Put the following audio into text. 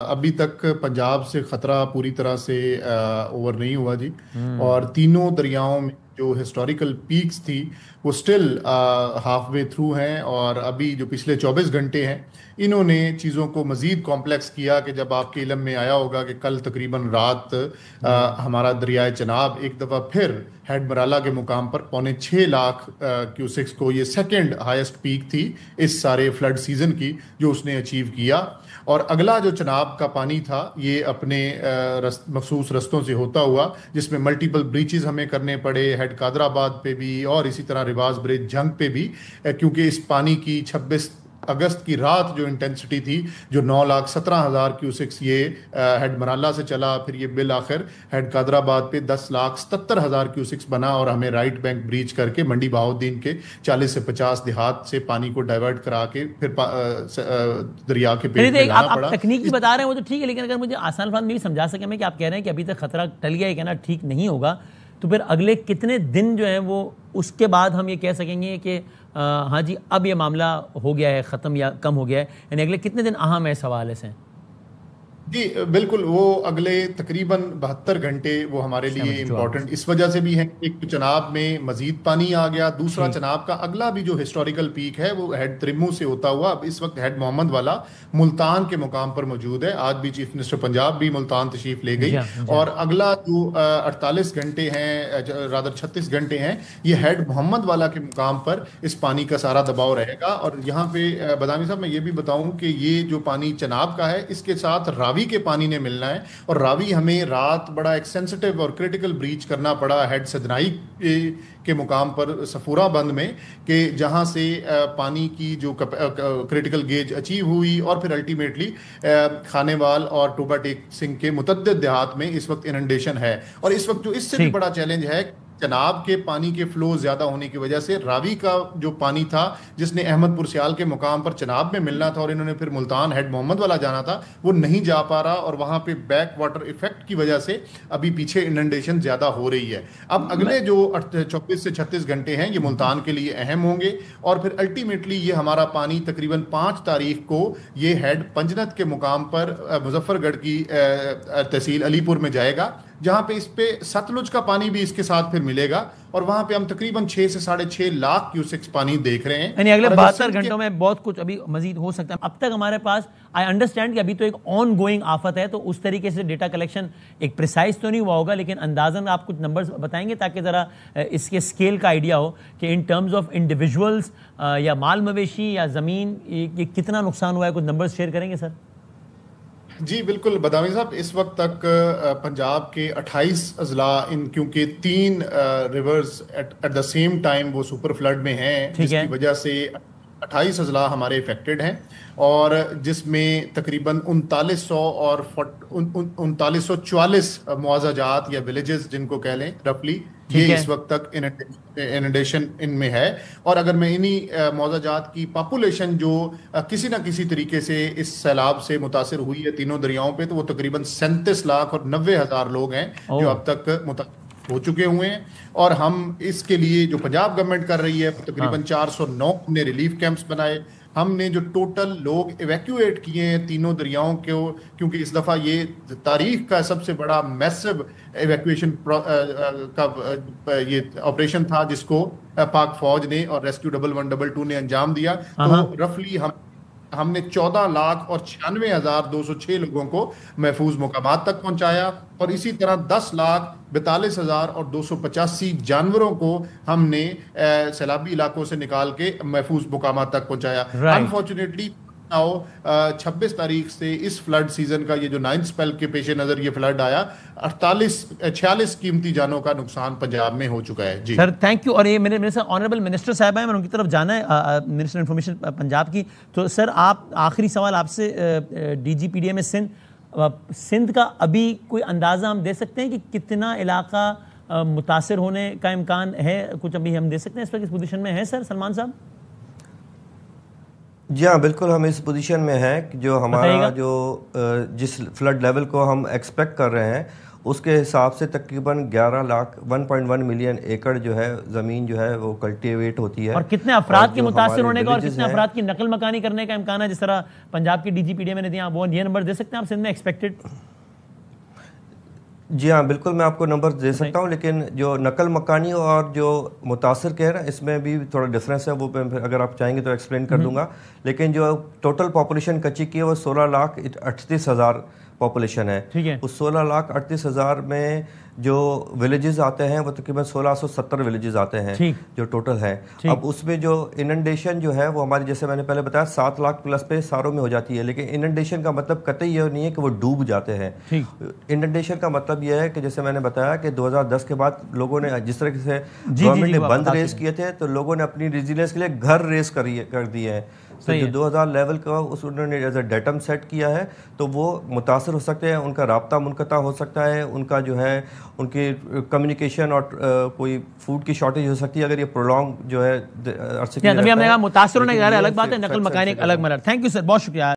अभी तक पंजाब से खतरा पूरी तरह से ओवर नहीं हुआ जी। हम्म। और तीनों दरियाओं में जो हिस्टोरिकल पीक्स थी वो स्टिल हाफ वे थ्रू हैं। और अभी जो पिछले 24 घंटे हैं इन्होंने चीज़ों को मज़ीद कॉम्प्लेक्स किया कि जब आपके इल्म में आया होगा कि कल तकरीबन रात हमारा दरियाए चनाब एक दफ़ा फिर हेड मराला के मुकाम पर 6.25 लाख क्यूसिक्स को, ये सेकंड हाईएस्ट पीक थी इस सारे फ्लड सीजन की जो उसने अचीव किया। और अगला जो चनाब का पानी था ये अपने मखसूस रस्तों से होता हुआ, जिसमें मल्टीपल ब्रीचेस हमें करने पड़े हेड कादराबाद पे भी और इसी तरह रिवाज ब्रिज जंग पे भी, क्योंकि इस पानी की 26 अगस्त की रात जो इंटेंसिटी थी जो 9,17,000 क्यूसिक्स ये हेड मराला से चला, फिर ये बिल आखिर हेड कादराबाद पे 10,77,000 क्यूसिक्स बना और हमें राइट बैंक ब्रीच करके मंडी बहाउद्दीन के 40 से 50 देहात से पानी को डाइवर्ट करा के फिर दरिया के चलिए पेट तो में एक लाना आप पड़ा। तकनीकी बता रहे हैं वो तो ठीक है, लेकिन अगर मुझे आसान अल्फाज में भी समझा सके मैं कि आप कह रहे हैं कि अभी तक खतरा टल गया है, कहना ठीक नहीं होगा, तो फिर अगले कितने दिन जो है वो उसके बाद हम ये कह सकेंगे कि हाँ जी अब ये मामला हो गया है ख़त्म या कम हो गया है, यानी अगले कितने दिन अहम है इस हवाले से? जी बिल्कुल, वो अगले तकरीबन 72 घंटे वो हमारे लिए 74। इम्पोर्टेंट इस वजह से भी है। एक तो चनाब में मजीद पानी आ गया, दूसरा ठीक। चनाब का अगला भी जो हिस्टोरिकल पीक है वो हेड त्रिमू से होता हुआ अब इस वक्त हेड मोहम्मद वाला मुल्तान के मुकाम पर मौजूद है। आज भी चीफ मिनिस्टर पंजाब भी मुल्तान तशरीफ ले गई। जा जा। और अगला जो 48 घंटे हैं, रादर 36 घंटे हैं, ये हेड मोहम्मद वाला के मुकाम पर इस पानी का सारा दबाव रहेगा। और यहाँ पे बदामी साहब मैं ये भी बताऊं कि ये जो पानी चनाब का है इसके साथ रावी के पानी ने मिलना है। और रावी हमें रात बड़ा एक सेंसिटिव और क्रिटिकल ब्रीच करना पड़ा हेड सदनाई के मुकाम पर सफूरा बंद में, कि जहां से पानी की जो क्रिटिकल गेज अचीव हुई और फिर अल्टीमेटली खानेवाल और टोबा टेक सिंह के मुतद्दिद देहात में इस वक्त इनंडेशन है। और इस वक्त जो इससे भी ठीक। बड़ा चैलेंज है, चनाब के पानी के फ्लो ज्यादा होने की वजह से रावी का जो पानी था जिसने अहमदपुर सियाल के मुकाम पर चनाब में मिलना था और इन्होंने फिर मुल्तान हेड मोहम्मद वाला जाना था, वो नहीं जा पा रहा। और वहां पे बैक वाटर इफेक्ट की वजह से अभी पीछे इनंडेशन ज्यादा हो रही है। अब मैं अगले जो 24 से 36 घंटे हैं ये मुल्तान के लिए अहम होंगे। और फिर अल्टीमेटली ये हमारा पानी तकरीबन 5 तारीख को ये हेड पंजनत के मुकाम पर मुजफ्फरगढ़ की तहसील अलीपुर में जाएगा, जहां पे इस पे सतलुज का पानी भी इसके साथ फिर मिलेगा। और वहां पे हम तकरीबन 6 से 6.5 लाख क्यूसेक्स पानी देख रहे हैं। यानी अगले और अगर 72 सिंध के घंटों में बहुत कुछ अभी मजीद हो सकता है। अब तक हमारे पास आई अंडरस्टैंड कि अभी तो एक ऑन गोइंग आफत है, तो उस तरीके से डेटा कलेक्शन एक प्रिसाइज तो नहीं हुआ होगा, लेकिन अंदाजन आप कुछ नंबर्स बताएंगे ताकि ज़रा इसके स्केल का आइडिया हो कि इन टर्म्स ऑफ इंडिविजुअल्स या माल मवेशी या ज़मीन ये कितना नुकसान हुआ है, कुछ नंबर्स शेयर करेंगे सर? जी बिल्कुल बदामी साहब, इस वक्त तक पंजाब के 28 अजला इन, क्योंकि 3 reverse at the same time वो सुपर फ्लड में हैं, ठीक है। जिसकी वजह से 28 अजला हमारे इफेक्टेड हैं। और जिसमें तकरीबन 3900 और 3944 मुआवजात या विलेजेस जिनको कह लें रफली, ये ठीक है। इस वक्त तक इनंडेशन इनमें है। और अगर मैं इन्हीं मुआवजात की पॉपुलेशन जो किसी ना किसी तरीके से इस सैलाब से मुतासर हुई है तीनों दरियाओं पे, तो वो तकरीबन 37,90,000 लोग हैं जो ओह। अब तक मुतासर हो चुके हुए हैं। और हम इसके लिए जो पंजाब गवर्नमेंट कर रही है, तकरीबन हाँ। 409 हमने रिलीफ कैंप्स बनाए। हमने जो टोटल लोग इवैक्यूएट किए हैं तीनों दरियाओं को, क्योंकि इस दफ़ा ये तारीख का सबसे बड़ा मैसिव इवैक्यूएशन का ये ऑपरेशन था जिसको पाक फौज ने और रेस्क्यू 1112 ने अंजाम दिया। हाँ तो हाँ। रफली हमने 14,96,206 लोगों को महफूज मुकामात तक पहुंचाया। और इसी तरह 10,42,285 जानवरों को हमने सैलाबी इलाकों से निकाल के महफूज मुकामात तक पहुंचाया। राइट। अनफॉर्चुनेटली आओ 26 तारीख से इस फ्लड सीजन का ये जो 9th स्पेल के पेश नज़र ये फ्लड आया, 46 कीमती जानों का नुकसान पंजाब में हो चुका है। जी सर थैंक यू। और ये मेरे से ऑनरेबल मिनिस्टर साहब हैं, मैंने उनकी तरफ जाना है, मिनिस्टर इन्फॉर्मेशन पंजाब की। तो सर आप आखिरी सवाल आपसे, डीजीपीडीए में सिंध का अभी कोई अंदाज़ा हम दे सकते हैं कि कितना इलाका मुतासर होने का इम्कान है? कुछ अभी हम दे सकते हैं इस पर, किस पोजीशन में है सर सलमान साहब? जी हाँ बिल्कुल, हम इस पोजीशन में हैं कि जो हमारा बताइएगा। जो जिस फ्लड लेवल को हम एक्सपेक्ट कर रहे हैं उसके हिसाब से तकरीबन 11 लाख 1.1 मिलियन एकड़ जो है ज़मीन जो है वो कल्टीवेट होती है। और कितने अफराद के मुतासिर होने का और कितने अफराद की नकल मकानी करने का इम्कान है? जिस तरह पंजाब की डीजीपीडी में दिया, वो ये नंबर दे सकते हैं आप सिंध में एक्सपेक्टेड? जी हाँ, बिल्कुल मैं आपको नंबर दे सकता हूँ, लेकिन जो नकल मकानी और जो मुतासर कह रहे हैं इसमें भी थोड़ा डिफरेंस है, वो अगर आप चाहेंगे तो एक्सप्लेन कर दूंगा। लेकिन जो टोटल पॉपुलेशन कच्ची की है वो 16,38,000 पॉपुलेशन है। ठीक है। उस 16,38,000 में जो विलेजेस आते हैं वो तकरीबन 1670 विलेजेस आते हैं जो टोटल है। अब उसमें जो इनंडेशन जो है वो हमारी, जैसे मैंने पहले बताया, 7 लाख प्लस पे सारों में हो जाती है, लेकिन इनंडेशन का मतलब कतई ये नहीं है कि वो डूब जाते हैं। इनंडेशन का मतलब ये है कि जैसे मैंने बताया कि 2010 के बाद लोगों ने जिस तरह से गवर्नमेंट ने बंद रेस किए थे, तो लोगों ने अपनी रेजिलियंस के लिए घर रेस कर दिए हैं। तो जो 2000 लेवल का उस उन्होंने एज अ डेटम सेट किया है, तो वो मुतासर हो सकते हैं, उनका राब्ता मुनक़ता हो सकता है, उनका जो है उनकी कम्युनिकेशन और कोई फूड की शॉर्टेज हो सकती है अगर ये प्रोलॉन्ग जो है अरसे के लिए। हमने कहा मुतासर होने अलग बात है, नकल मकानी अलग मरहला। थैंक यू सर, बहुत शुक्रिया।